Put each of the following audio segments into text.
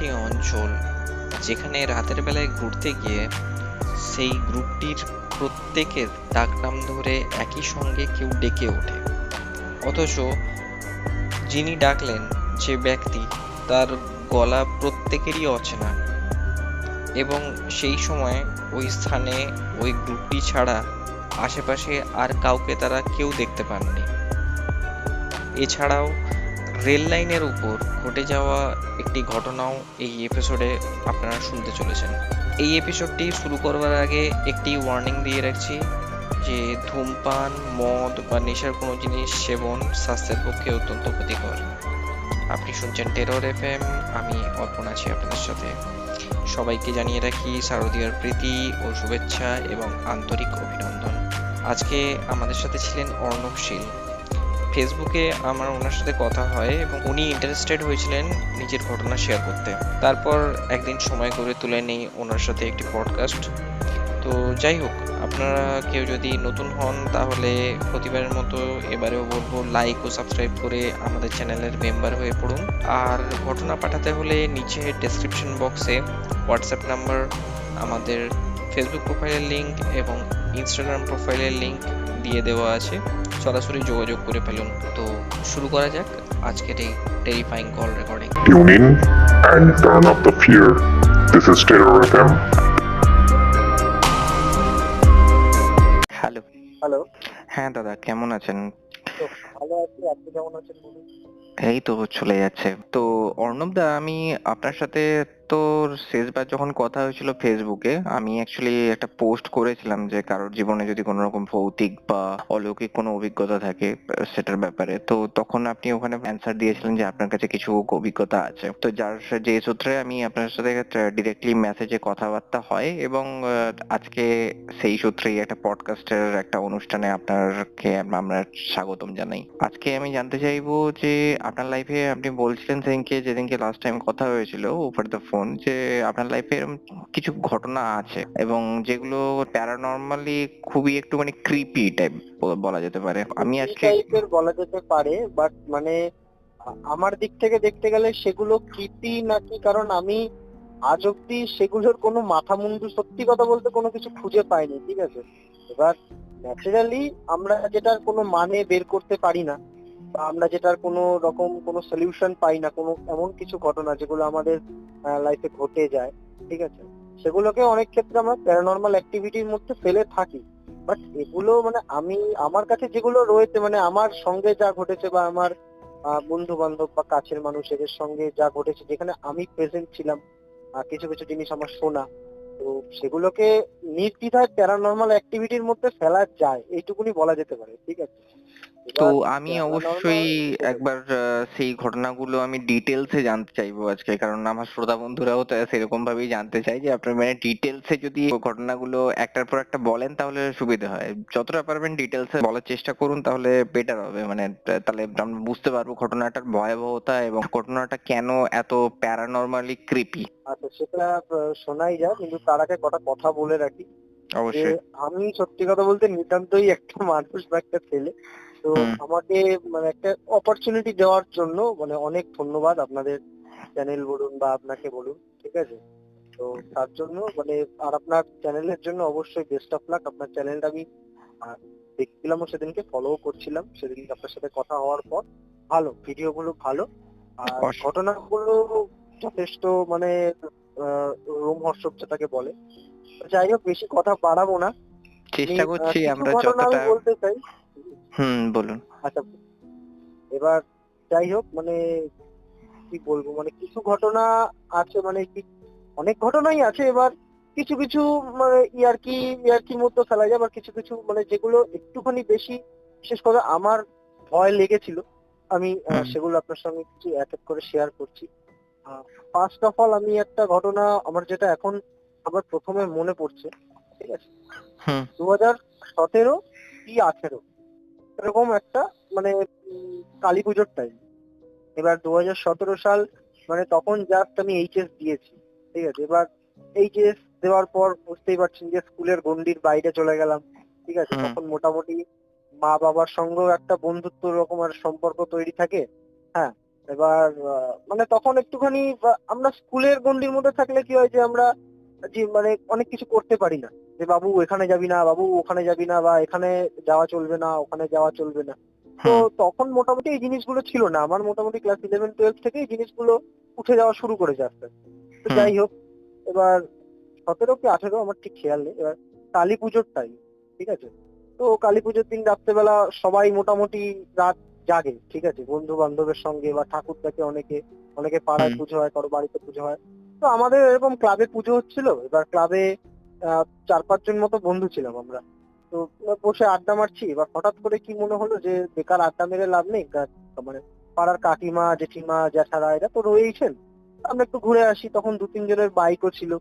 একটি অঞ্চল যেখানে রাতের বেলায় ঘুরতে গিয়ে সেই গ্রুপটির প্রত্যেকের ডাকনাম ধরে একই সঙ্গে কেউ ডেকে ওঠে, অথচ যিনি ডাকলেন যে ব্যক্তি তার গলা প্রত্যেকেরই অচেনা, এবং সেই সময় ওই স্থানে ওই গ্রুপটি ছাড়া আশেপাশে আর কাউকে তারা কেউ দেখতে পাননি। এছাড়াও রেল লাইনের উপর ঘটে যাওয়া একটি ঘটনাও এই এপিসোডে আপনারা শুনতে চলেছেন। এই এপিসোডটি শুরু করবার আগে একটি ওয়ার্নিং দিয়ে রাখছি যে ধূমপান, মদ বা নেশার কোনো জিনিস সেবন স্বাস্থ্যের পক্ষে অত্যন্ত ক্ষতিকর। আপনি শুনছেন টেরর এফএম, আমি অর্পণ আছি আপনাদের সাথে। সবাইকে জানিয়ে রাখি শারদীয়ার প্রীতি ও শুভেচ্ছা এবং আন্তরিক অভিনন্দন। আজকে আমাদের সাথে ছিলেন অর্ণব শীল। ফেসবুকে আমার ওনার সাথে কথা হয় এবং উনি ইন্টারেস্টেড হয়েছিলেন নিজের ঘটনা শেয়ার করতে। তারপর একদিন সময় করে তুলে নিই ওনার সাথে একটি পডকাস্ট। তো যাই হোক, আপনারা কেউ যদি নতুন হন তাহলে প্রতিবারের মতো এবারেও বলবো লাইক ও সাবস্ক্রাইব করে আমাদের চ্যানেলের মেম্বার হয়ে পড়ুন। আর ঘটনা পাঠাতে হলে নিচে ডেসক্রিপশন বক্সে হোয়াটসঅ্যাপ নাম্বার, আমাদের ফেসবুক প্রোফাইলের লিঙ্ক এবং ইনস্টাগ্রাম প্রোফাইলের লিঙ্ক দিয়ে দেওয়া আছে, সরাসরি যোগাযোগ করে ফেলুন। তো শুরু করা যাক আজকের এই terrifying call recording. Tune in and turn up the fear. This is Terror FM. Hello. Hello. হ্যাঁ দাদা, কেমন আছেন? তো ভালো আছি, আপনি কেমন আছেন বলুন? এই তো চলে যাচ্ছে। তো অর্ণব দা, আমি আপনার সাথে তো শেষবার যখন কথা হয়েছিল ফেসবুকে, আমি অ্যাকচুয়ালি একটা পোস্ট করেছিলাম যে কারোর জীবনে যদি কোনো রকম ভৌতিক বা অলৌকিক কোনো অভিজ্ঞতা থাকে সেটার ব্যাপারে। তো তখন আপনি ওখানে অ্যান্সার দিয়েছিলেন যে আপনার কাছে কিছু অভিজ্ঞতা আছে। তো যে সূত্রে আমি আপনার সাথে ডিরেক্টলি মেসেজে কথাবার্তা হয় এবং আজকে সেই সূত্রেই একটা পডকাস্টের একটা অনুষ্ঠানে আপনাকে আমরা স্বাগতম জানাই। আজকে আমি জানতে চাইবো যে আপনার লাইফে আপনি বলছিলেন যেদিনকে লাস্ট টাইম কথা হয়েছিল ওভার দ্য ফোন, যে আপনার লাইফে এরকম কিছু ঘটনা আছে এবং যেগুলো প্যারানর্মালি খুবই একটু মানে ক্রিপি টাইপ বলা যেতে পারে। আমি এই আজকে টাইপের বলা যেতে পারে, বাট মানে আমার দিক থেকে দেখতে গেলে সেগুলো কৃতি নাকি, কারণ আমি আজ অব্দি সেগুলোর কোনো মাথা মুন্ডু সত্যি কথা বলতে কোনো কিছু খুঁজে পাইনি, ঠিক আছে? এবার ন্যাচারালি আমরা যেটার কোনো মানে বের করতে পারি না, বা আমরা যেটার কোনো রকম কোনো সলিউশন পাই না, কোনো এমন কিছু ঘটনা যেগুলো আমাদের লাইফে ঘটে যায়, ঠিক আছে, সেগুলোকে অনেক ক্ষেত্রে আমরা প্যারানর্মাল অ্যাক্টিভিটির মধ্যে ফেলে থাকি। বাট এগুলো মানে আমার কাছে যেগুলো রয়েছে, মানে আমার সঙ্গে যা ঘটেছে বা আমার বন্ধু বান্ধব বা কাছের মানুষের সঙ্গে যা ঘটেছে, যেখানে আমি প্রেজেন্ট ছিলাম, কিছু কিছু জিনিস আমার শোনা, তো সেগুলোকে নির্দ্বিধায় প্যারানর্মাল অ্যাক্টিভিটির মধ্যে ফেলা যায়, এইটুকুনি বলা যেতে পারে, ঠিক আছে? তো এবার আমি প্যারানর্মাল অবশ্যই একবার সেই ঘটনাগুলো আমি ডিটেলসে জানতে চাইবো আজকে, কারণ আমার শ্রোতা বন্ধুরাও তো সেরকম ভাবেই জানতে চাই যে আপনার মানে ডিটেলসে যদি ঘটনাগুলো একটার পর একটা বলেন তাহলে সুবিধা হয়। যতটা পারবেন ডিটেলসে বলার চেষ্টা করুন, তাহলে বেটার হবে। মানে তাহলে আমরা বুঝতে পারবো ঘটনাটার ভয়াবহতা এবং ঘটনাটা কেন এত প্যারানর্মালি ক্রিপি। আচ্ছা, সেটা শোনাই যায়, কিন্তু তার আগে কটা কথা বলে রাখি যে অবশ্যই। আমি সত্যি কথা বলতে নিতান্তই একটা মানুষ বা একটা ছেলে। তো হুম। আমাকে মানে একটা অপরচুনিটি দেওয়ার জন্য মানে অনেক ধন্যবাদ আপনাদের চ্যানেল বলুন বা আপনাকে বলুন, ঠিক আছে? তো তার জন্য মানে আর আপনার চ্যানেলের জন্য অবশ্যই বেস্ট অফ লাক। আপনার চ্যানেলটা আমি দেখছিলামও, সেদিনকে ফলো করছিলাম, সেদিনকে আপনার সাথে কথা হওয়ার পর ভালো ভিডিওগুলো ভালো, আর অস- ঘটনাগুলো যথেষ্ট মানে রোমহর্ষক যেটাকে বলে। যাই হোক, বেশি কথা বাড়াবো না। আমি চেষ্টা করছি কিছু আমরা ঘটনা আমি যতটা। বলতে চাই। বলুন। আচ্ছা, এবার যাই হোক মানে কি বলবো, মানে কিছু ঘটনা আছে, মানে কি অনেক ঘটনাই আছে। এবার কিছু কিছু মানে ইয়ার্কির মধ্যে ফেলা যায়, আবার কিছু কিছু মানে যেগুলো একটুখানি বেশি, বিশেষ করে আমার ভয় লেগেছিল, আমি হুম। সেগুলো আপনার সঙ্গে কিছু এক এক করে শেয়ার করছি। ফার্স্ট অফ অল আমি একটা ঘটনা আমার যেটা এখন আমার প্রথমে মনে পড়ছে, ঠিক আছে? হুম। 2017 কি 18 এরকম একটা মানে কালী পুজোর টাইম। এবার 2017 সাল, মানে তখন জাস্ট আমি এইচএস দিয়েছি, ঠিক আছে? এবার এইচএস দেওয়ার পর বুঝতেই পারছেন যে স্কুলের গণ্ডির বাইরে চলে গেলাম, ঠিক আছে? হুম। তখন মোটামুটি মা বাবার সঙ্গেও একটা বন্ধুত্ব রকম আর সম্পর্ক তৈরি থাকে, হ্যাঁ। এবার মানে তখন একটুখানি আমরা স্কুলের গণ্ডির মধ্যে থাকলে কি হয় যে আমরা যে মানে অনেক কিছু করতে পারি না, যে বাবু এখানে যাবি না, বাবু ওখানে যাবি না, বা এখানে যাওয়া চলবে না, ওখানে যাওয়া চলবে না। তো হুম তখন মোটামুটি এই জিনিসগুলো ছিল না, আমার মোটামুটি ক্লাস 11-12 থেকে এই জিনিসগুলো উঠে যাওয়া শুরু করেছে আস্তে আস্তে। তো হুম যাই হোক, এবার 17 কি 18 আমার ঠিক খেয়াল নেই। এবার কালী পুজোর টাইম, ঠিক আছে? তো কালী পুজোর দিন রাত্রেবেলা সবাই মোটামুটি রাত জাগে, ঠিক আছে, বন্ধু বান্ধবের সঙ্গে, বা ঠাকুর দেখে অনেকে, অনেকে পাড়ায় হুম পুজো হয়, কারো বাড়িতে পুজো হয়। তো আমাদের এরকম ক্লাবে পুজো হচ্ছিল, এবার ক্লাবে 4-5 জন মতো বন্ধু ছিলাম আমরা। তো বসে আড্ডা মারছি, এবার হঠাৎ করে কি মনে হলো যে বেকার আড্ডা মেরে লাভ নেই, মানে পাড়ার কাকিমা জেঠিমা জ্যাঠারা এরা তো রয়েইছেন, আমরা একটু ঘুরে আসি। তখন 2-3 জনের বাইকও ছিল।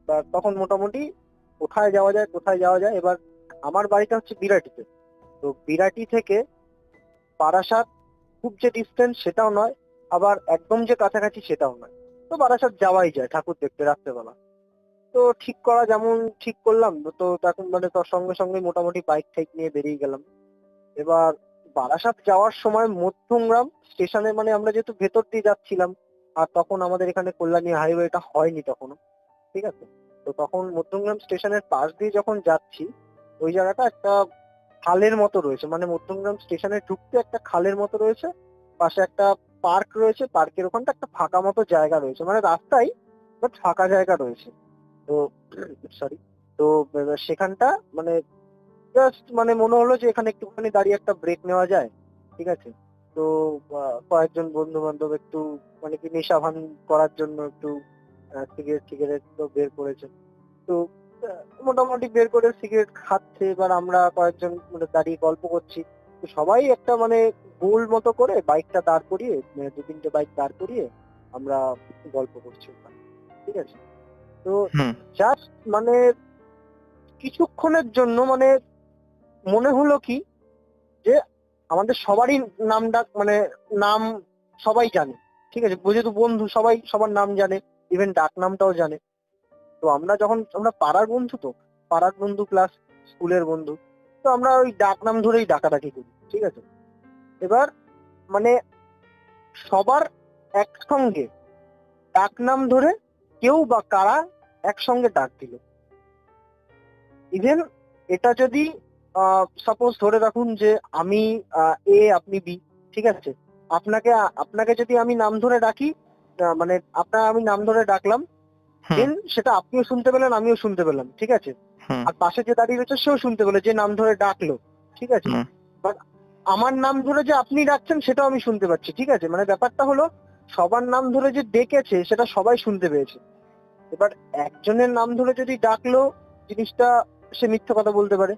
তা তখন মোটামুটি কোথায় যাওয়া যায়, কোথায় যাওয়া যায়, এবার আমার বাড়িটা হচ্ছে বিরাটিতে। তো বিরাটি থেকে বারাসাত খুব যে ডিস্টেন্স সেটাও নয়, আবার একদম যে কাছাকাছি সেটাও নয়। তো বারাসাত যাওয়াই যায় ঠাকুর দেখতে রাত্রেবেলা। তো ঠিক করা যেমন ঠিক করলাম, তো তখন মানে তার সঙ্গে সঙ্গে মোটামুটি বাইক টাইক নিয়ে বেরিয়ে গেলাম। এবার বারাসাত যাওয়ার সময় মধ্যমগ্রাম স্টেশনে, মানে আমরা যেহেতু ভেতর দিয়ে যাচ্ছিলাম, আর তখন আমাদের এখানে কল্যাণী হাইওয়েটা হয়নি তখনো, ঠিক আছে? তো তখন মধ্যমগ্রাম স্টেশনের পাশ দিয়ে যখন যাচ্ছি, ওই জায়গাটা একটা খালের মতো রয়েছে, মানে মধ্যমগ্রাম স্টেশনে ঢুকতে একটা খালের মতো রয়েছে, পাশে একটা পার্ক রয়েছে, পার্কের ওখানটা একটা ফাঁকা মতো জায়গা রয়েছে, মানে রাস্তায় বাট ফাঁকা জায়গা রয়েছে। তো সরি, তো এবার সেখানটা মানে জাস্ট মানে মনে হলো যে এখানে একটুখানি দাঁড়িয়ে একটা ব্রেক নেওয়া যায়, ঠিক আছে? তো কয়েকজন বন্ধু বান্ধব একটু মানে কি নেশা ভান করার জন্য একটু সিগারেট টিগারেট তো বের করেছে। তো মোটামুটি বের করে সিগারেট খাচ্ছে, এবার আমরা কয়েকজন মানে দাঁড়িয়ে গল্প করছি। তো সবাই একটা মানে গোল মতো করে বাইকটা দাঁড় করিয়ে, 2-3টে বাইক দাঁড় করিয়ে আমরা গল্প করছি ওখানে, ঠিক আছে? তো হুম জাস্ট মানে কিছুক্ষণের জন্য মানে মনে হলো কি যে আমাদের সবারই নাম ডাক মানে নাম সবাই জানে, ঠিক আছে, যেহেতু বন্ধু সবাই সবার নাম জানে, ইভেন ডাক নামটাও জানে। তো আমরা পাড়ার বন্ধু, তো পাড়ার বন্ধু প্লাস স্কুলের বন্ধু, তো আমরা ওই ডাক নাম ধরেই ডাকাডাকি করি, ঠিক আছে? এবার মানে সবার একসঙ্গে ডাক নাম ধরে কেউ বা কারা একসঙ্গে ডাক দিল। ইভেন এটা যদি সাপোজ ধরে রাখুন যে আমি এ আপনি বি, ঠিক আছে, আপনাকে আপনাকে যদি আমি নাম ধরে ডাকি, মানে আমি নাম ধরে ডাকলাম, হুম দেন সেটা আপনিও শুনতে পেলেন, আমিও শুনতে পেলাম, ঠিক আছে? হুম আর পাশে যে দাঁড়িয়ে রয়েছে সেও শুনতে পেলো যে নাম ধরে ডাকলো, ঠিক আছে? হুম বাট আমার নাম ধরে যে আপনি ডাকছেন সেটাও আমি শুনতে পাচ্ছি, ঠিক আছে? মানে ব্যাপারটা হলো সবার নাম ধরে যে ডেকেছে সেটা সবাই শুনতে পেয়েছে। এবার একজনের নাম ধরে যদি ডাকলো, জিনিসটা সে মিথ্যে কথা বলতে পারে,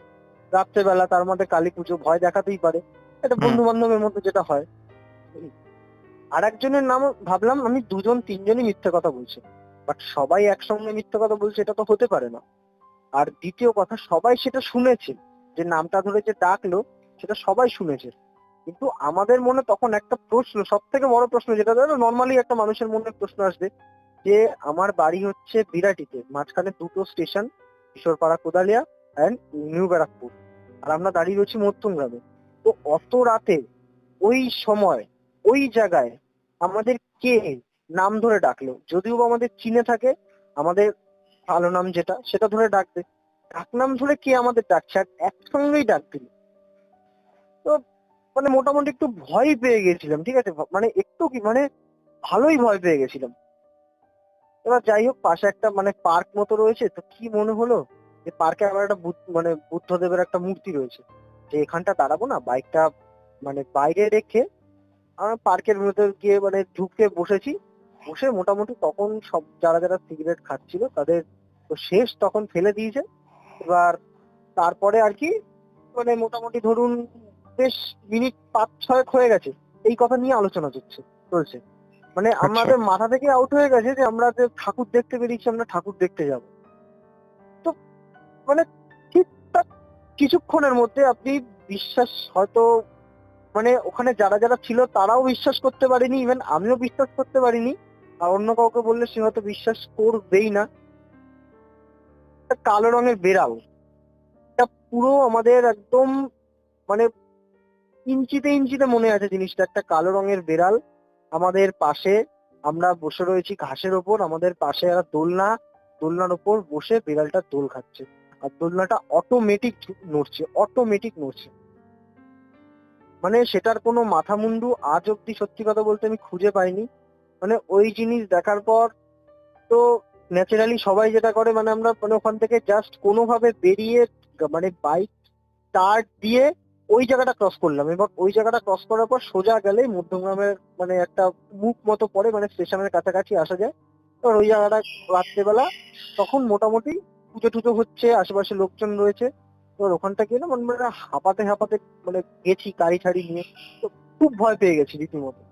রাত্রেবেলা তার মধ্যে কালী পুজো, ভয় দেখাতেই পারে, এটা হুম বন্ধু বান্ধবের মধ্যে যেটা হয়। আর একজনের নাম ভাবলাম আমি 2-3জনই মিথ্যে কথা বলছে, বাট সবাই একসঙ্গে মিথ্যে কথা বলছে এটা তো হতে পারে না। আর দ্বিতীয় কথা, সবাই সেটা শুনেছে, যে নামটা ধরে যে ডাকলো সেটা সবাই শুনেছে। কিন্তু আমাদের মনে তখন একটা প্রশ্ন, সব থেকে বড় প্রশ্ন, যেটা ধরো নর্মালি একটা মানুষের মনে প্রশ্ন আসবে, যে আমার বাড়ি হচ্ছে বিরাটিতে, মাঝখানে 2টো station, Kishorepara Kodalia and new Barrackpore, আর আমরা দাঁড়িয়ে রয়েছি মধ্যমগ্রামে। তো অত রাতে ওই সময় ওই জায়গায় আমাদের কে নাম ধরে ডাকলো, যদিও বা আমাদের চিনে থাকে, আমাদের ভালো নাম যেটা সেটা ধরে ডাকবে, ডাকনাম ধরে কে আমাদের ডাকছে আর একসঙ্গেই ডাক দিল। তো মানে মোটামুটি একটু ভয় পেয়ে গেছিলাম, ঠিক আছে, মানে একটু কি মানে ভালোই ভয় পেয়ে গেছিলাম। এবার যাই হোক, পাশে একটা মানে পার্ক মতো রয়েছে, তো কি মনে হলো যে পার্কে আবার একটা মানে বুদ্ধদেবের একটা মূর্তি রয়েছে, যে এখানটা দাঁড়াবো না, বাইকটা মানে বাইরে রেখে আমরা পার্কের ভেতর গিয়ে মানে ঢুকে বসেছি। বসে মোটামুটি তখন সব যারা যারা সিগারেট খাচ্ছিল তাদের তো শেষ তখন ফেলে দিয়েছে। এবার তারপরে আর কি মানে মোটামুটি ধরুন বেশ মিনিট 5-6 হয়ে গেছে এই কথা নিয়ে আলোচনা চলছে। মানে আচ্ছা আমাদের মাথা থেকে আউট হয়ে গেছে যে আমরা যে ঠাকুর দেখতে বেরিয়েছি, আমরা ঠাকুর দেখতে যাব। তো মানে ঠিকঠাক কিছুক্ষণের মধ্যে আপনি বিশ্বাস হয়তো মানে ওখানে যারা যারা ছিল তারাও বিশ্বাস করতে পারেনি, ইভেন আমিও বিশ্বাস করতে পারিনি, আর অন্য কাউকে বললে সে হয়তো বিশ্বাস করবেই না। একটা কালো রঙের বেড়াল, এটা পুরো আমাদের একদম মানে ইঞ্চিতে ইঞ্চিতে মনে আছে জিনিসটা, একটা কালো রঙের বেড়াল আমাদের পাশে আমরা বসে রয়েছি ঘাসের ওপর, আমাদের পাশে একটা দোলনার ওপর বসে বিড়ালটা দোল খাচ্ছে, আর দোলনাটা অটোমেটিক নড়ছে। মানে সেটার কোনো মাথা মুন্ডু আজ অব্দি সত্যি কথা বলতে আমি খুঁজে পাইনি। মানে ওই জিনিস দেখার পর তো ন্যাচারালি সবাই যেটা করে, মানে আমরা মানে ওখান থেকে জাস্ট কোনোভাবে বেরিয়ে মানে বাইক স্টার্ট দিয়ে ওই জায়গাটা ক্রস করলাম। এবার ওই জায়গাটা ক্রস করার পর সোজা গেলে মধ্যমগ্রামের মানে একটা মুখ মতো পড়ে, মানে স্টেশনের কাছাকাছি আসা যায়। এবার ওই জায়গাটা রাত্রেবেলা তখন মোটামুটি পুজো টুজো হচ্ছে, আশেপাশে লোকজন রয়েছে। এবার ওখানটা গিয়ে না মানে মানে হাঁপাতে হাঁপাতে মানে গেছি গাড়ি ঠাড়ি নিয়ে। তো খুব ভয় পেয়ে গেছি রীতিমতো।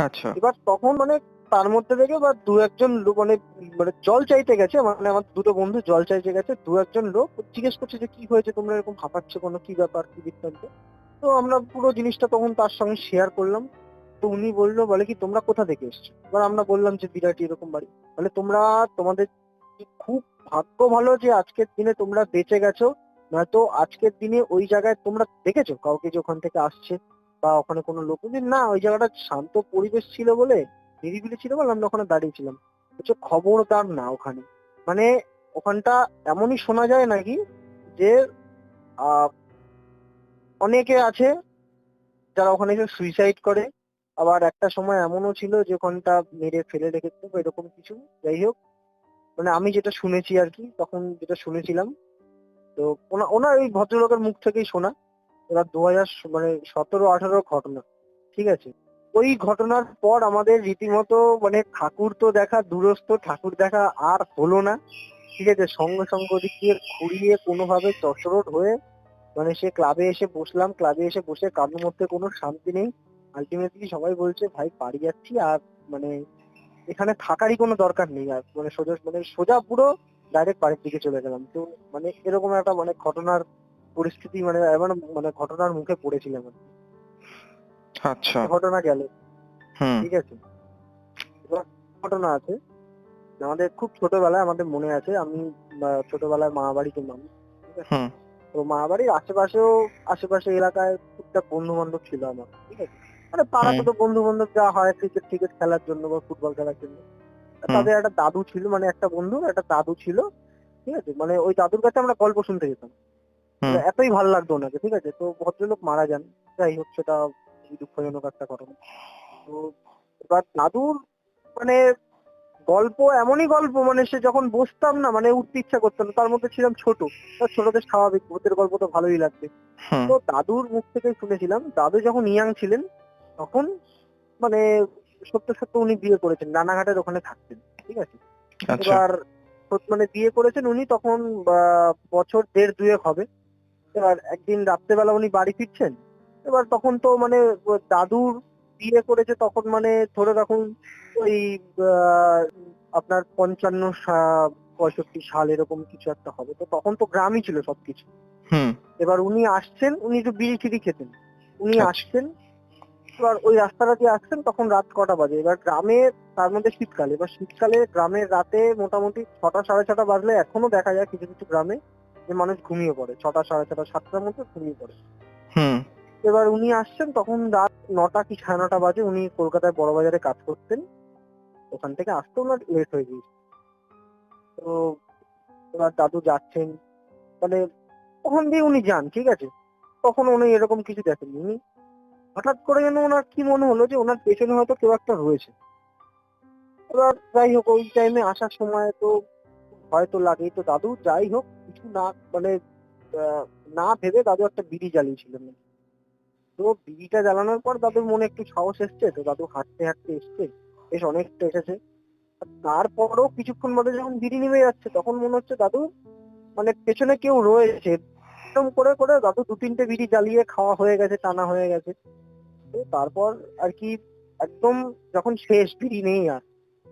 আচ্ছা। এবার তখন মানে তার মধ্যে থেকে বা দু একজন লোক মানে মানে জল চাইতে গেছে, মানে আমার দুটো বন্ধু জল চাইতে গেছে, দু একজন লোক জিজ্ঞেস করছে যে কি হয়েছে, তোমরা এরকম হাঁপাচ্ছ কোনো, কি ব্যাপার, কি বৃত্তান্ত। তো আমরা পুরো জিনিসটা তখন তার সঙ্গে শেয়ার করলাম। তো উনি বললো, বলে কি তোমরা কোথা থেকে এসছো। এবার আমরা বললাম যে বিরাটি এরকম বাড়ি। বলে তোমাদের কি খুব ভাগ্য ভালো যে আজকের দিনে তোমরা বেঁচে গেছো, নয়তো আজকের দিনে ওই জায়গায় তোমরা দেখেছো কাউকে যে ওখান থেকে আসছে বা ওখানে কোনো লোক। বলছি, না ওই জায়গাটা শান্ত পরিবেশ ছিল বলে, নিরিবিলি ছিল বলে আমরা ওখানে দাঁড়িয়েছিলাম। হচ্ছে খবরদার না ওখানে, মানে ওখানটা এমনই শোনা যায় নাকি যে আহ অনেকে আছে যারা ওখানে এসে সুইসাইড করে। আবার একটা সময় এমনও ছিল যে ওখানটা মেরে ফেলে রেখেছে বা এরকম কিছু। যাই হোক, মানে আমি যেটা শুনেছি আর কি, তখন যেটা শুনেছিলাম। তো ওনার ওই ভদ্রলোকের মুখ থেকেই শোনা। এবার 2017-18 ঘটনা, ঠিক আছে। ওই ঘটনার পর আমাদের রীতিমতো মানে ঠাকুর তো দেখা দূরস্থ, ঠাকুর দেখা আর হলো না, ঠিক আছে। সঙ্গে সঙ্গে ওদিক দিয়ে ঘুরিয়ে কোনোভাবে চটরট হয়ে মানে সে ক্লাবে এসে বসলাম। ক্লাবে এসে বসে কারোর মধ্যে কোনো শান্তি নেই। আলটিমেটলি সবাই বলছে ভাই বাড়ি যাচ্ছি, আর মানে এখানে থাকারই কোনো দরকার নেই আর, মানে সোজা পুরো ডাইরেক্ট বাড়ির দিকে চলে গেলাম। তো মানে এরকম একটা মানে ঘটনার পরিস্থিতি, মানে এমন মানে ঘটনার মুখে পড়েছিলাম আর কি। আচ্ছা। ঘটনা গেল, হুম। ঠিক আছে। এবার ঘটনা আছে, আমাদের খুব ছোটবেলায় আমাদের মনে আছে, আমি ছোটবেলায় মামা বাড়িতে মানুষ, ঠিক আছে। হুম। তো মামা বাড়ির আশেপাশে এলাকায় টুকটাক বন্ধু বান্ধব ছিল আমার, ঠিক আছে। মানে পাড়াতে হুম। তো বন্ধু বান্ধব যা হয় ক্রিকেট টিকেট খেলার জন্য বা ফুটবল খেলার জন্য। হুম। তাদের একটা দাদু ছিল, মানে একটা বন্ধুর একটা দাদু ছিল, ঠিক আছে। মানে ওই দাদুর কাছে আমরা গল্প শুনতে যেতাম, হুম। মানে এতই ভালো লাগতো ওনাকে, ঠিক আছে। তো ভদ্রলোক মারা যান, যাই হোক সেটা খুবই দুঃখজনক একটা ঘটনা। তো এবার দাদুর মানে গল্প এমনই গল্প, মানে সে যখন বসতাম না মানে উঠতে ইচ্ছা করতো না, তার মধ্যে ছিলাম ছোট। ছোটদের স্বাভাবিক, ভূতের গল্প তো ভালোই লাগবে। হুম। তো দাদুর মুখ থেকে শুনেছিলাম, দাদু যখন ইয়াং ছিলেন তখন মানে সত্য সত্য উনি বিয়ে করেছেন, রানাঘাটের ওখানে থাকতেন, ঠিক আছে। আচ্ছা। এবার মানে বিয়ে করেছেন উনি তখন বছর দেড় দুয়েক হবে। এবার একদিন রাত্রেবেলা উনি বাড়ি ফিরছেন। এবার তখন তো মানে দাদুর বিয়ে করেছে তখন মানে ধরে রাখুন ওই আহ, আপনার 55-65 সাল এরকম কিছু একটা হবে। তো তখন তো গ্রামই ছিল সবকিছু। হুম। এবার উনি আসছেন, উনি একটু বিড়ি টিড়ি খেতেন। উনি আচ্ছা। আসছেন, এবার ওই রাস্তাটা দিয়ে আসছেন, তখন রাত কটা বাজে। এবার গ্রামে তার মধ্যে শীতকালে, এবার শীতকালে গ্রামের রাতে মোটামুটি 6টা 6:30 বাজলে এখনো দেখা যায় কিছু কিছু গ্রামে যে মানুষ ঘুমিয়ে পড়ে, 6টা 6:30 7টার মধ্যে ঘুমিয়ে পড়ে। হুম। এবার উনি আসছেন তখন রাত 9টা কি 9:30 বাজে। উনি কলকাতায় বড়বাজারে কাজ করতেন, ওখান থেকে আসতে ওনার লেট হয়ে গিয়েছে। তো এবার দাদু যাচ্ছেন, মানে ওখান দিয়ে উনি যান, ঠিক আছে। তখন উনি এরকম কিছু দেখেননি। উনি হঠাৎ করে যেন ওনার কি মনে হলো যে ওনার পেছনে হয়তো কেউ একটা রয়েছে। এবার যাই হোক ওই টাইমে আসার সময় তো ভয় তো লাগেই। তো দাদু যাই হোক কিছু না মানে আহ, না ভেবে দাদু একটা বিড়ি জ্বালিয়েছিলেন। তো বিড়িটা জ্বালানোর পর দাদুর মনে একটু সাহস এসছে, তো দাদু হাঁটতে হাঁটতে এসছে, বেশ অনেকটা এসেছে। আর তারপরও কিছুক্ষণ বাদে যখন বিড়ি নিভে যাচ্ছে তখন মনে হচ্ছে দাদু মানে পেছনে কেউ রয়েছে। এরকম করে করে দাদু 2-3টে বিড়ি জ্বালিয়ে খাওয়া হয়ে গেছে, টানা হয়ে গেছে। তো তারপর আর কি একদম যখন শেষ বিড়ি নেই আর,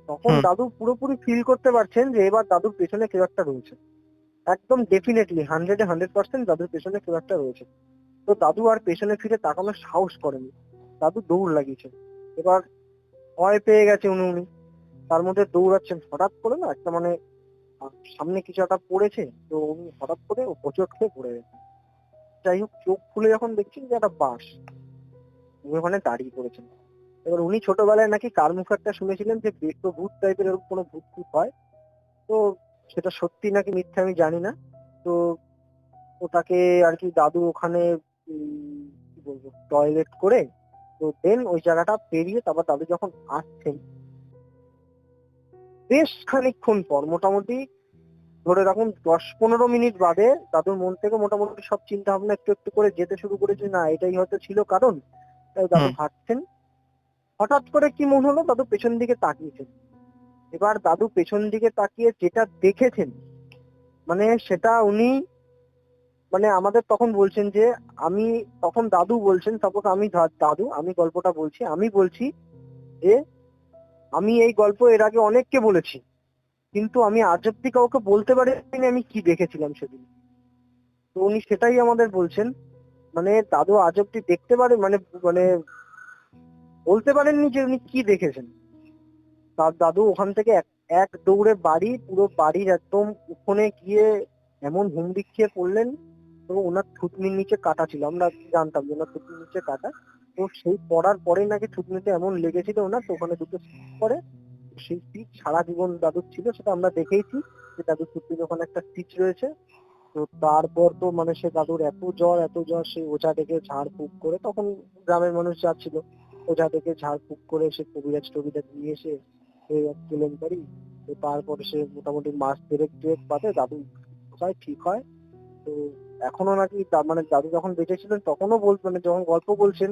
তখন হুম। দাদু পুরোপুরি ফিল করতে পারছেন যে এবার দাদুর পেছনে কেউ একটা রয়েছে। একদম ডেফিনেটলি 100-এ 100% দাদুর পেছনে কেউ একটা রয়েছে। তো দাদু আর পেছনে ফিরে তাকানোর সাহস করেনি, দাদু দৌড় লাগিয়েছেন। এবার ভয় পেয়ে গেছে উনি তার মধ্যে দৌড়াচ্ছেন, হঠাৎ করে না একটা মানে সামনে কিছু একটা পড়েছে। তো উনি হঠাৎ করে হোঁচট খেয়ে পড়ে গেছে। যাই হোক চোখ খুলে যখন দেখছেন যে একটা বাস, উনি ওখানে দাঁড়িয়ে পড়েছেন। এবার উনি ছোটবেলায় নাকি কার মুখে একটা শুনেছিলেন যে বেশ্য ভূত টাইপের এরকম কোনো ভূত টুত হয়। তো সেটা সত্যি নাকি মিথ্যে আমি জানি না। তো ওটাকে আর কি দাদু ওখানে কি বলবো টয়লেট করে, তো দেন ওই জায়গাটা পেরিয়ে তারপর দাদু যখন আসছেন বেশ খানিকক্ষণ পর, মোটামুটি ধরে রাখুন 10-15 মিনিট বাদে দাদুর মন থেকে মোটামুটি সব চিন্তা ভাবনা একটু একটু করে যেতে শুরু করেছে, না এটাই হয়তো ছিল কারণ। তাই দাদু হুম। হাঁটছেন, হঠাৎ করে কি মনে হলো দাদু পেছন দিকে তাকিয়েছেন। এবার দাদু পেছন দিকে তাকিয়ে যেটা দেখেছেন, মানে সেটা উনি মানে আমাদের তখন বলছেন যে, আমি তখন দাদু বলছেন, সাপোজ আমি দাদু, আমি গল্পটা বলছি, আমি বলছি যে আমি এই গল্প এর আগে অনেককে বলেছি, কিন্তু আমি আজ অব্দি কাউকে বলতে পারিনি আমি কি দেখেছিলাম সেদিন। তো উনি সেটাই আমাদের বলছেন, মানে দাদু আজ অব্দি দেখতে পারে মানে মানে বলতে পারেননি যে উনি কি দেখেছেন। তার দাদু ওখান থেকে এক এক দৌড়ে বাড়ি, পুরো বাড়ির একদম উঠোনে গিয়ে এমন হুমড়ি খেয়ে পড়লেন। তো ওনার থুতনির নিচে কাটা ছিল, আমরা জানতাম যে ওনার থুতনির নিচে কাটা। তো সেই পড়ার পরেই নাকি থুতনিতে এমন লেগেছিল ওনার, তো ওখানে দুটো স্টিচ পড়ে। সেই স্টিচ সারা জীবন দাদুর ছিল, সেটা আমরা দেখেইছি যে দাদুর থুতনির ওখানে একটা স্টিচ রয়েছে। তো তারপর তো মানে সে দাদুর এত জ্বর সে ওঝা ডেকে ঝাড়ফুঁক করে, তখন গ্রামের মানুষ যা ছিল ওঝা ডেকে ঝাড়ফুঁক করে সে কবিরাজ টবিরাজ নিয়ে এসে এই এক কেলেঙ্কারি। তো তারপরে সে মোটামুটি মাস দেড়েক বাদে দাদু হয় ঠিক হয়। তো এখনো নাকি মানে দাদু যখন বেঁচে ছিলেন তখনও মানে যখন গল্প বলছেন,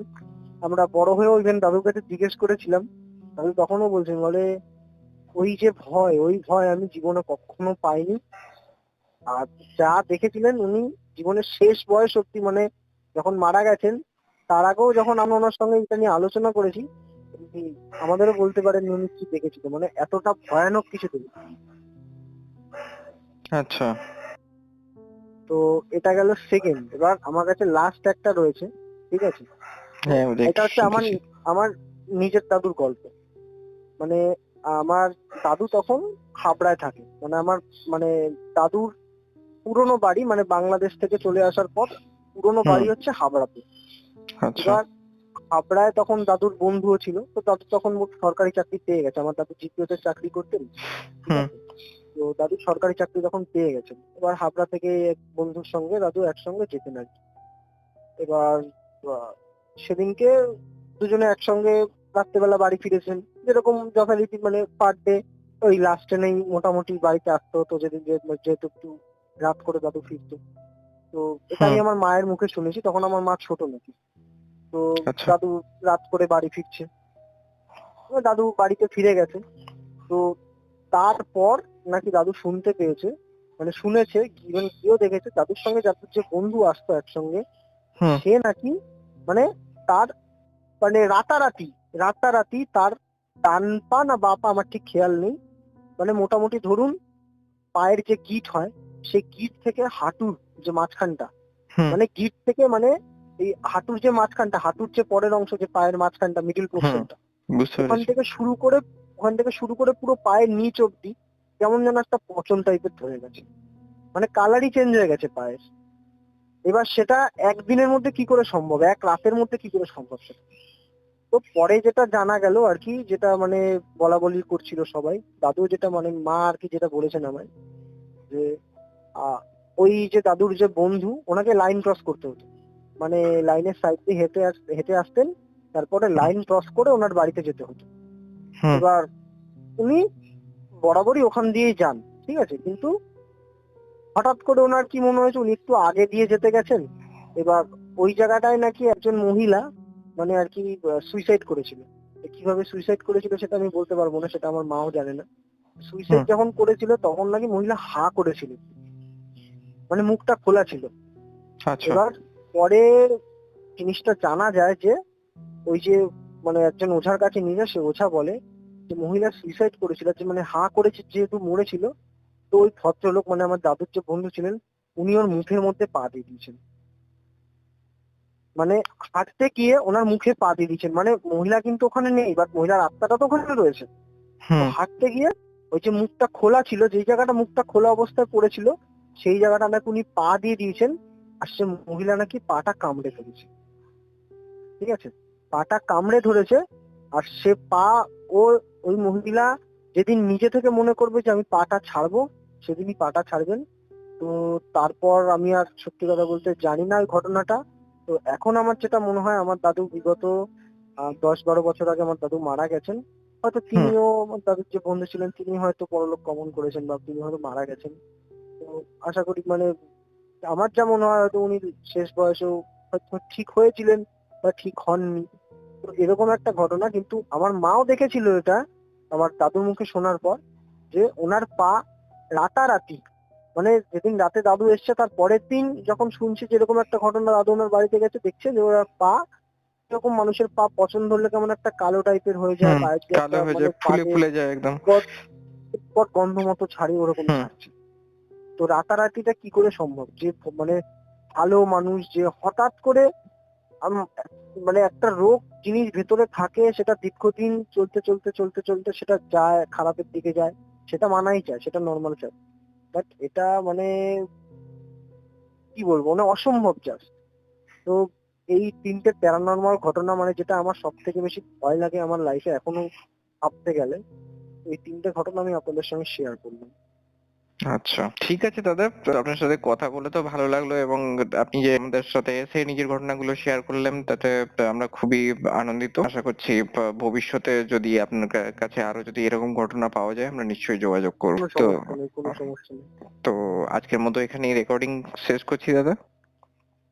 আমরা বড় হয়েও ইভেন দাদুর কাছে জিজ্ঞেস করেছিলাম, দাদু তখনও বলছেন, বলে ওই যে ভয়, ওই ভয় আমি জীবনে কখনো পাইনি। আর যা দেখেছিলেন উনি জীবনের শেষ বয়স সত্যি মানে যখন মারা গেছেন, তার আগেও যখন আমরা ওনার সঙ্গে এটা নিয়ে আলোচনা করেছি, উনি আমাদেরও বলতে পারেন উনি কি দেখেছিল, মানে এতটা ভয়ানক কিছু দেখেছিল। আচ্ছা। তো এটা গেল সেকেন্ড। এবার আমার কাছে লাস্ট একটা রয়েছে, ঠিক আছে? তো হ্যাঁ, এটা হচ্ছে আমার শুনতেছি। আমার নিজের দাদুর গল্প। মানে আমার দাদু তখন হাবড়ায় থাকে, মানে আমার মানে দাদুর পুরনো বাড়ি, মানে বাংলাদেশ থেকে চলে আসার পর পুরনো হুম। বাড়ি হচ্ছে হাবড়াতে। আচ্ছা। এবার হাবড়ায় তখন দাদুর বন্ধুও ছিল, তো দাদু তখন মোট সরকারি চাকরি পেয়ে গেছে, আমার দাদু জিপিওতে চাকরি করতেন, ঠিক হুম। আছে? তো দাদু সরকারি চাকরি তখন পেয়ে গেছেন। এবার হাবড়া থেকে এক বন্ধুর সঙ্গে দাদু একসঙ্গে যেতেন আর কি। এবার আহ, সেদিনকে দুজনে একসঙ্গে রাত্রেবেলা বাড়ি ফিরেছেন, যেরকম যথারীতি মানে পার ডে ওই লাস্ট ট্রেনেই মোটামুটি বাড়িতে আসতে হতো, যেদিন যেহেতু একটু রাত করে দাদু ফিরতো। তো এটা আমি হুম। আমার মায়ের মুখে শুনেছি, তখন আমার মা ছোট নাকি। তো আচ্ছা। দাদু রাত করে বাড়ি ফিরছে, এবার দাদু বাড়িতে ফিরে গেছে। তো তারপর নাকি দাদু শুনতে পেয়েছে, মানে শুনেছে, ইভেন কেউ দেখেছে দাদুর সঙ্গে দাদুর যে বন্ধু আসতো একসঙ্গে, হুম। সে নাকি মানে তার মানে রাতারাতি তার ডান পা না বা পা আমার ঠিক খেয়াল নেই, মানে মোটামুটি ধরুন পায়ের যে গিট হয় সেই গিট থেকে হাঁটুর যে মাঝখানটা, হুম। মানে গিট থেকে মানে এই হাঁটুর যে মাঝখানটা, হাঁটুর যে পরের অংশ, যে পায়ের মাঝখানটা মিডিল হুম। পোর্শনটা, বুঝতে ওখান পেরেছি। থেকে শুরু করে পুরো পায়ের নিচ অব্দি কেমন যেন একটা পচন টাইপের ধরে গেছে, মানে কালারই চেঞ্জ হয়ে গেছে পায়ের। এবার সেটা একদিনের মধ্যে কি করে সম্ভব, এক রাতের মধ্যে কি করে সম্ভব সেটা? তো পরে যেটা জানা গেল আর কি, যেটা মানে বলা বলি করছিল সবাই, দাদু যেটা মানে মা আর কি যেটা বলেছেন আমায়, যে আহ, ওই যে দাদুর যে বন্ধু ওনাকে লাইন ক্রস করতে হতো, মানে লাইনের সাইড দিয়ে হেঁটে আসতেন, তারপরে লাইন ক্রস করে ওনার বাড়িতে যেতে হতো। হুম। এবার উনি বরাবরই ওখান দিয়েই যান, ঠিক আছে, কিন্তু হঠাৎ করে ওনার কি মনে হয়েছে উনি একটু আগে দিয়ে যেতে গেছেন। এবার ওই জায়গাটায় নাকি একজন মহিলা মানে আর কি সুইসাইড করেছিল। কিভাবে সুইসাইড করেছিল সেটা আমি বলতে পারবো না, সেটা আমার মাও জানে না। সুইসাইড হুম। যখন করেছিল তখন নাকি মহিলা হা করেছিল, মানে মুখটা খোলা ছিল। আচ্ছা। এবার পরে জিনিসটা জানা যায় যে ওই যে মানে একজন ওঝার কাছে নিয়ে যায়, সে ওঝা বলে যে মহিলা সুইসাইড করেছিল, যে মানে হা করেছে যেহেতু মরেছিল। তো ওই ভদ্রলোক মানে আমার দাদুর যে বন্ধু ছিলেন, উনি ওর মুখের মধ্যে পা দিয়ে দিয়েছেন, মানে হাঁটতে গিয়ে ওনার মুখে পা দিয়ে দিয়েছেন, মানে মহিলা কিন্তু ওখানে নেই, বাট মহিলার আত্মাটা তো ওখানে রয়েছে। তো হুম। হাঁটতে গিয়ে ওই যে মুখটা খোলা ছিল, যেই জায়গাটা মুখটা খোলা অবস্থায় পড়েছিল সেই জায়গাটা নাকি উনি পা দিয়ে দিয়েছেন। আর সে মহিলা নাকি পাটা কামড়ে ধরেছে, ঠিক আছে, পাটা কামড়ে ধরেছে। আর সে পা ও ওই মহিলা যেদিন নিজে থেকে মনে করবে যে আমি পাটা ছাড়বো সেদিনই পাটা ছাড়বেন। তো তারপর আমি আর সত্যি কথা বলতে জানি না ওই ঘটনাটা। তো এখন আমার যেটা মনে হয় আমার দাদু বিগত 10-12 বছর আগে আমার দাদু মারা গেছেন। হয়তো তিনিও আমার দাদুর যে বন্ধু ছিলেন তিনি হয়তো পরলোক গমন করেছেন বা তিনি হয়তো মারা গেছেন। তো আশা করি মানে আমার যা মনে হয় হয়তো উনি শেষ বয়সেও হয়তো ঠিক হয়েছিলেন বা ঠিক হননি। তো এরকম একটা ঘটনা, কিন্তু আমার মাও দেখেছিল এটা আমার দাদুর মুখে শোনার পর, যে ওনার পা রাতারাতি মানে যেদিন রাতে দাদু এসছে তার পরের দিন যখন শুনছি যে এরকম একটা ঘটনা দাদু ওনার বাড়িতে গেছে, দেখছে যে ওরা পা এরকম মানুষের পা পছন্দ হলে কেমন একটা কালো টাইপের হয়ে যায়, পায়ের যে কালো একটা হয়ে মানে যায়, ফুলে ফুলে যায় একদম। উৎকট গন্ধ মতো ছাড়ি ওরকম ছাড়ছে। তো রাতারাতিটা কি করে সম্ভব যে মানে ভালো মানুষ যে হঠাৎ করে মানে একটা রোগ জিনিস ভেতরে থাকে সেটা দীর্ঘদিন চলতে চলতে চলতে চলতে সেটা যায় খারাপের দিকে যায়, সেটা মানাই যায়, সেটা নর্মাল চায়। বাট এটা মানে কি বলবো মানে অসম্ভব জাস্ট। তো এই 3টে প্যারানর্মাল ঘটনা মানে যেটা আমার সব থেকে বেশি ভয় লাগে আমার লাইফে এখনো ভাবতে গেলে, এই 3টে ঘটনা আমি আপনাদের সঙ্গে শেয়ার করলাম। আচ্ছা, ঠিক আছে দাদা, তো আপনার সাথে কথা বলে তো ভালো লাগলো, এবং আপনি যে আমাদের সাথে এসে নিজের ঘটনাগুলো শেয়ার করলেন তাতে আমরা খুবই আনন্দিত। আশা করছি ভবিষ্যতে যদি আপনার কাছে আরো যদি এরকম ঘটনা পাওয়া যায় আমরা নিশ্চয়ই যোগাযোগ করব। কোনো তো সমস্যা নেই, কোনো সমস্যা নেই। তো আজকের মতো এখানেই রেকর্ডিং শেষ করছি দাদা।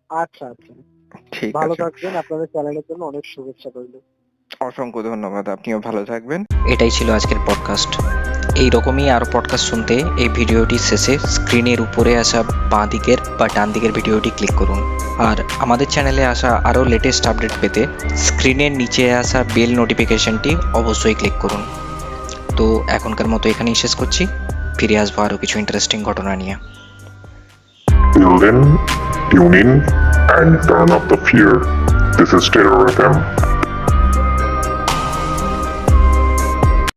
আচ্ছা আচ্ছা, ঠিক ভালো আছে, থাকবেন, আপনাদের চ্যানেলের জন্য অনেক শুভেচ্ছা রইল। অসংখ্য ধন্যবাদ, আপনিও ভালো থাকবেন। এটাই ছিল আজকের পডকাস্ট। এই রকমই আরও পডকাস্ট শুনতে এই ভিডিওটির শেষে স্ক্রিনের উপরে আসা বাঁ দিকের বা ডান দিকের ভিডিওটি ক্লিক করুন। আর আমাদের চ্যানেলে আসা আরও লেটেস্ট আপডেট পেতে স্ক্রিনের নিচে আসা বেল নোটিফিকেশনটি অবশ্যই ক্লিক করুন। তো এখনকার মতো এখানেই শেষ করছি, ফিরে আসবো আরও কিছু ইন্টারেস্টিং ঘটনা নিয়ে। Till then, tune in and turn up the fear. This is Terror FM.